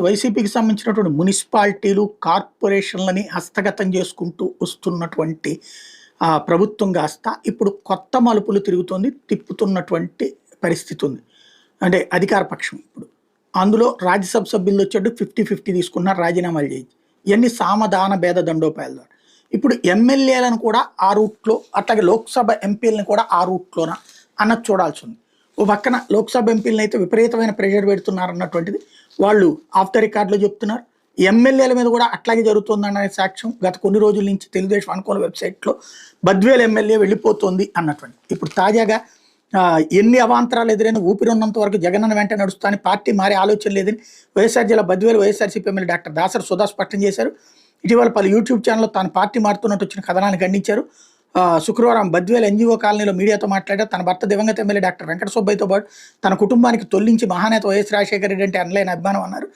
వైసీపీకి సంబంధించినటువంటి మున్సిపాలిటీలు, కార్పొరేషన్‌లని హస్తగతం చేసుకుంటూ వస్తున్నటువంటి ప్రభుత్వం కాస్త ఇప్పుడు కొత్త మలుపులు తిప్పుతున్నటువంటి పరిస్థితి ఉంది. అంటే అధికార పక్షం ఇప్పుడు. అందులో రాజ్యసభ సభ్యులు వచ్చేట్టు 50-50 తీసుకున్నారు, రాజీనామాలు చేయించి. ఇవన్నీ సామధాన భేద దండోపాయాల ద్వారా. ఇప్పుడు ఎమ్మెల్యేలను కూడా ఆ రూట్‌లో, అట్లాగే లోక్సభ ఎంపీలని కూడా ఆ రూట్‌లోనా అన్నది చూడాల్సి ఉంది. ఓ పక్కన లోక్సభ ఎంపీలని అయితే విపరీతమైన ప్రెషర్ పెడుతున్నారన్నటువంటిది వాళ్ళు ఆఫ్ ద రికార్డ్‌లో చెప్తున్నారు. ఎమ్మెల్యేల మీద కూడా అట్లాగే జరుగుతుందన్న సాక్ష్యం గత కొన్ని రోజుల నుంచి తెలుగుదేశం అనుకూల వెబ్‌సైట్‌లో బద్వేల్ ఎమ్మెల్యే వెళ్ళిపోతుంది అన్నటువంటి. ఇప్పుడు తాజాగా ఎన్ని అవాంతరాలు ఎదురైనా ఊపిరి ఉన్నంత వరకు జగనన్న వెంట నడుస్తా అని పార్టీ మారే ఆలోచన లేదని వైఎస్ఆర్ జిల్లా బద్వేల్ వైఎస్ఆర్సీపీ ఎమ్మెల్యే డాక్టర్ దాసరి సుధా స్పష్టం చేశారు. ఇటీవల పలు యూట్యూబ్ ఛానల్లో తాను పార్టీ మారుతున్నట్టు వచ్చిన కథనాన్ని ఖండించారు. శుక్రవారం బద్వేల్ ఎన్జీఓ కాలనీలో మీడియాతో మాట్లాడారు. తన భర్త దివంగత ఎమ్మెల్యే డాక్టర్ వెంకట సుబ్బయ్యతో పాటు తన కుటుంబానికి తొలగించి మహానేత వైఎస్ రాజశేఖర రెడ్డి అంటే అనలేని అభిమానం అన్నారు.